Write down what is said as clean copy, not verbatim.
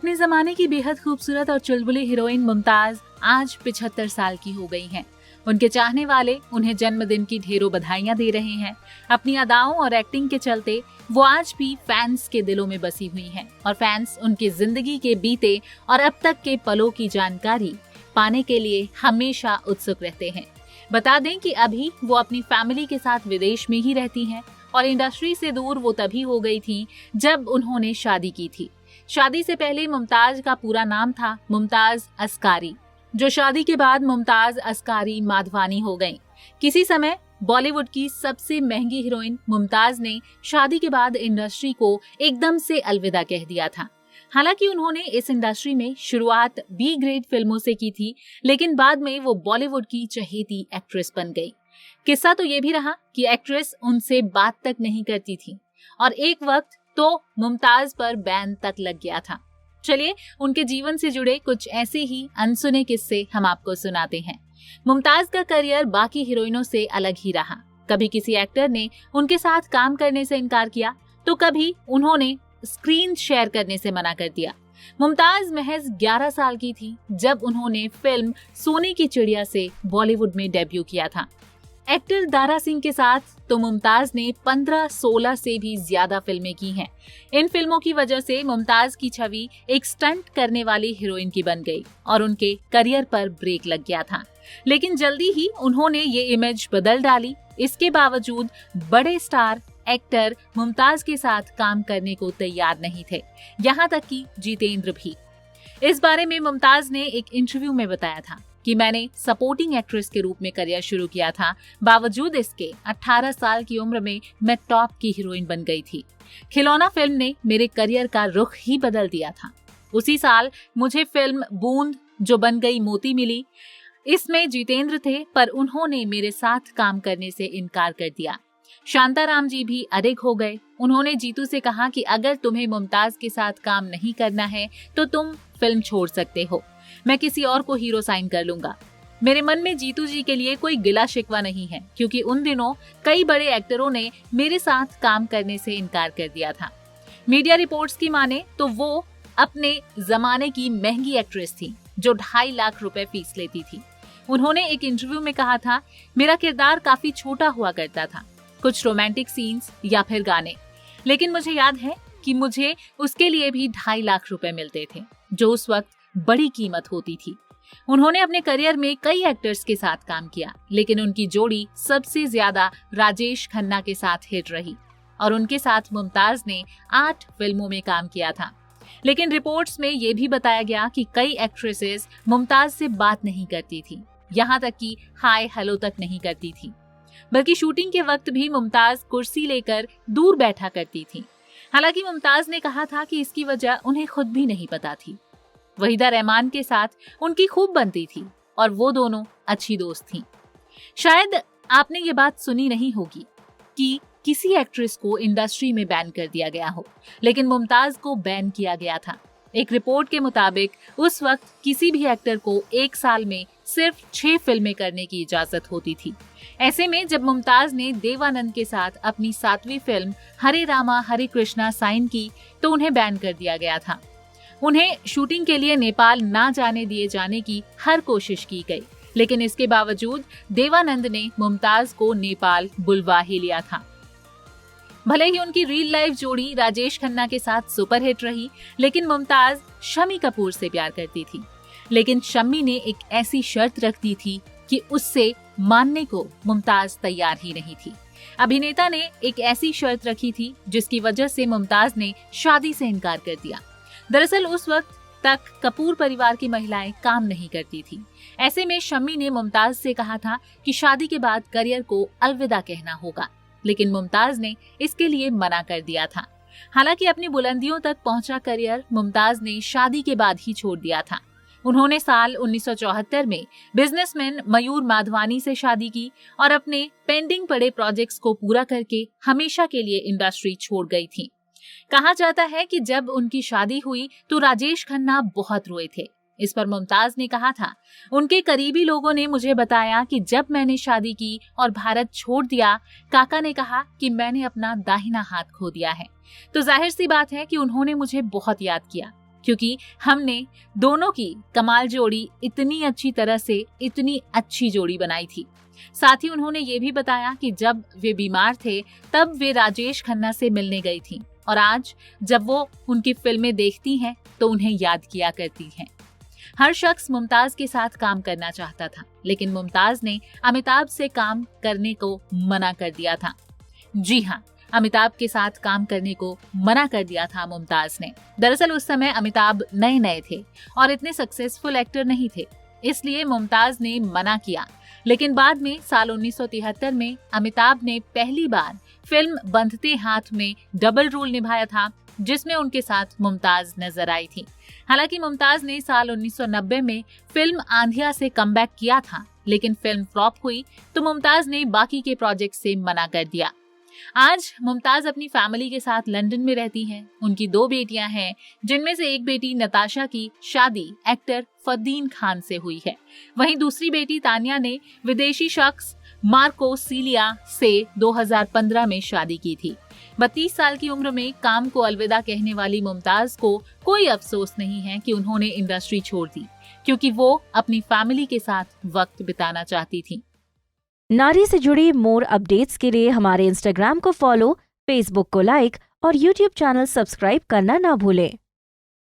अपने जमाने की बेहद खूबसूरत और चुलबुली हीरोइन मुमताज आज 75 साल की हो गई हैं। उनके चाहने वाले उन्हें जन्मदिन की ढेरों बधाइयां दे रहे हैं। अपनी अदाओं और एक्टिंग के चलते वो आज भी फैंस के दिलों में बसी हुई हैं और फैंस उनकी जिंदगी के बीते और अब तक के पलों की जानकारी पाने के लिए हमेशा उत्सुक रहते हैं। बता दें कि अभी वो अपनी फैमिली के साथ विदेश में ही रहती हैं और इंडस्ट्री से दूर वो तभी हो गई थी जब उन्होंने शादी की थी। शादी से पहले मुमताज का पूरा नाम था मुमताज अस्कारी, जो शादी के बाद मुमताज अस्कारी माधवानी हो गईं। किसी समय बॉलीवुड की सबसे महंगी हीरोइन मुमताज ने शादी के बाद इंडस्ट्री को एकदम से अलविदा कह दिया था। हालांकि उन्होंने इस इंडस्ट्री में शुरुआत बी ग्रेड फिल्मों से की थी, लेकिन बाद में वो बॉलीवुड की चहेती एक्ट्रेस बन गई। किस्सा तो ये भी रहा कि एक्ट्रेस उनसे बात तक नहीं करती थी और एक वक्त तो मुमताज पर बैन तक लग गया था। चलिए उनके जीवन से जुड़े कुछ ऐसे ही अनसुने किस्से हम आपको सुनाते हैं। मुमताज का करियर बाकी हीरोइनों से अलग ही रहा। कभी किसी एक्टर ने उनके साथ काम करने से इनकार किया तो कभी उन्होंने स्क्रीन शेयर करने से मना कर दिया। मुमताज महज 11 साल की थी जब उन्होंने फिल्म सोने की चिड़िया से बॉलीवुड में डेब्यू किया था। एक्टर दारा सिंह के साथ तो मुमताज ने 15-16 से भी ज्यादा फिल्में की हैं। इन फिल्मों की वजह से मुमताज की छवि एक स्टंट करने वाली हीरोइन की बन गई और उनके करियर पर ब्रेक लग गया था। लेकिन जल्दी ही उन्होंने ये इमेज बदल डाली। इसके बावजूद बड़े स्टार एक्टर मुमताज के साथ काम करने को तैयार नहीं थे, यहाँ तक कि जितेंद्र भी। इस बारे में मुमताज ने एक इंटरव्यू में बताया था कि मैंने सपोर्टिंग एक्ट्रेस के रूप में करियर शुरू किया था। बावजूद इसके 18 साल की उम्र में मैं टॉप की हीरोइन बन गई थी। खिलौना फिल्म ने मेरे करियर का रुख ही बदल दिया था। उसी साल मुझे फिल्म बूंद जो बन गई मोती मिली। इसमें जितेंद्र थे पर उन्होंने मेरे साथ काम करने से इनकार कर दिया। शांताराम जी भी अड़िग हो गए। उन्होंने जीतू से कहा कि अगर तुम्हें मुमताज के साथ काम नहीं करना है तो तुम फिल्म छोड़ सकते हो, मैं किसी और को हीरो साइन कर लूंगा। मेरे मन में जीतू जी के लिए कोई गिला शिकवा नहीं है, क्योंकि उन दिनों कई बड़े एक्टरों ने मेरे साथ काम करने से इनकार कर दिया था। मीडिया रिपोर्ट्स की माने तो वो अपने जमाने की महंगी एक्ट्रेस थी जो 2.5 लाख रुपए फीस लेती थी। उन्होंने एक इंटरव्यू में कहा था, मेरा किरदार काफी छोटा हुआ करता था, कुछ रोमांटिक सीन्स या फिर गाने, लेकिन मुझे याद है कि मुझे उसके लिए भी 2.5 लाख रुपए मिलते थे, जो उस वक्त बड़ी कीमत होती थी। उन्होंने अपने करियर में कई एक्टर्स के साथ काम किया, लेकिन उनकी जोड़ी सबसे ज्यादा राजेश खन्ना के साथ हिट रही और उनके साथ मुमताज ने 8 फिल्मों में काम किया था। लेकिन रिपोर्ट्स में ये भी बताया गया कि कई एक्ट्रेसेस मुमताज से बात नहीं करती थी, यहाँ तक कि हाय हेलो तक नहीं करती थी, बल्कि शूटिंग के वक्त भी मुमताज कुर्सी लेकर दूर बैठा करती थी। हालांकि मुमताज ने कहा था कि इसकी वजह उन्हें खुद भी नहीं पता थी। वहीदा रहमान के साथ उनकी खूब बनती थी और वो दोनों अच्छी दोस्त थीं। शायद आपने ये बात सुनी नहीं होगी कि किसी एक्ट्रेस को इंडस्ट्री में बैन कर दिया गया हो, लेकिन मुमताज को बैन किया गया था। एक रिपोर्ट के मुताबिक उस वक्त किसी भी एक्टर को 1 साल में सिर्फ 6 फिल्में करने की इजाजत होती थी। ऐसे में जब मुमताज ने देवानंद के साथ अपनी 7वीं फिल्म हरे रामा हरे कृष्णा साइन की तो उन्हें बैन कर दिया गया था। उन्हें शूटिंग के लिए नेपाल ना जाने दिए जाने की हर कोशिश की गई, लेकिन इसके बावजूद देवानंद ने मुमताज को नेपाल बुलवा ही लिया था। भले ही उनकी रियल लाइफ जोड़ी राजेश खन्ना के साथ सुपरहिट रही, लेकिन मुमताज शम्मी कपूर से प्यार करती थी। लेकिन शम्मी ने एक ऐसी शर्त रख दी थी कि उससे मानने को मुमताज तैयार ही नहीं थी। अभिनेता ने एक ऐसी शर्त रखी थी जिसकी वजह से मुमताज ने शादी से इनकार कर दिया। दरअसल उस वक्त तक कपूर परिवार की महिलाएं काम नहीं करती थी। ऐसे में शम्मी ने मुमताज से कहा था कि शादी के बाद करियर को अलविदा कहना होगा, लेकिन मुमताज ने इसके लिए मना कर दिया था। हालांकि अपनी बुलंदियों तक पहुंचा करियर मुमताज ने शादी के बाद ही छोड़ दिया था। उन्होंने साल 1974 में बिजनेसमैन मयूर माधवानी से शादी की और अपने पेंडिंग पड़े प्रोजेक्ट्स को पूरा करके हमेशा के लिए इंडस्ट्री छोड़ गई थी। कहा जाता है कि जब उनकी शादी हुई तो राजेश खन्ना बहुत रोए थे। इस पर मुमताज ने कहा था, उनके करीबी लोगों ने मुझे बताया कि जब मैंने शादी की और भारत छोड़ दिया, काका ने कहा कि मैंने अपना दाहिना हाथ खो दिया है। तो जाहिर सी बात है कि उन्होंने मुझे बहुत याद किया, क्योंकि हमने दोनों की कमाल जोड़ी इतनी अच्छी तरह से इतनी अच्छी जोड़ी बनाई थी। साथ ही उन्होंने ये भी बताया कि जब वे बीमार थे तब वे राजेश खन्ना से मिलने गई थीं और आज जब वो उनकी फिल्में देखती हैं तो उन्हें याद किया करती हैं। हर शख्स मुमताज के साथ काम करना चाहता था, लेकिन मुमताज ने अमिताभ से काम करने को मना कर दिया था। जी हाँ, अमिताभ के साथ काम करने को मना कर दिया था मुमताज ने। दरअसल उस समय अमिताभ नए थे और इतने सक्सेसफुल एक्टर नहीं थे, इसलिए मुमताज ने मना किया। लेकिन बाद में साल 1973 में अमिताभ ने पहली बार फिल्म बंधते हाथ में डबल रोल निभाया था, जिसमें उनके साथ मुमताज नजर आई थी। हालांकि मुमताज ने साल 1990 में फिल्म आंधिया से कमबैक किया था, लेकिन फिल्म फ्लॉप हुई तो मुमताज ने बाकी के प्रोजेक्ट से मना कर दिया। आज मुमताज अपनी फैमिली के साथ लंदन में रहती हैं। उनकी 2 बेटियां हैं, जिनमें से एक बेटी नताशा की शादी एक्टर फरदीन खान से हुई है। वहीं दूसरी बेटी तानिया ने विदेशी शख्स मार्को सीलिया से 2015 में शादी की थी। 32 साल की उम्र में काम को अलविदा कहने वाली मुमताज को कोई अफसोस नहीं है कि उन्होंने इंडस्ट्री छोड़ दी, क्योंकि वो अपनी फैमिली के साथ वक्त बिताना चाहती थी। नारी से जुड़ी मोर अपडेट्स के लिए हमारे इंस्टाग्राम को फॉलो, फेसबुक को लाइक और यूट्यूब चैनल सब्सक्राइब करना ना भूलें।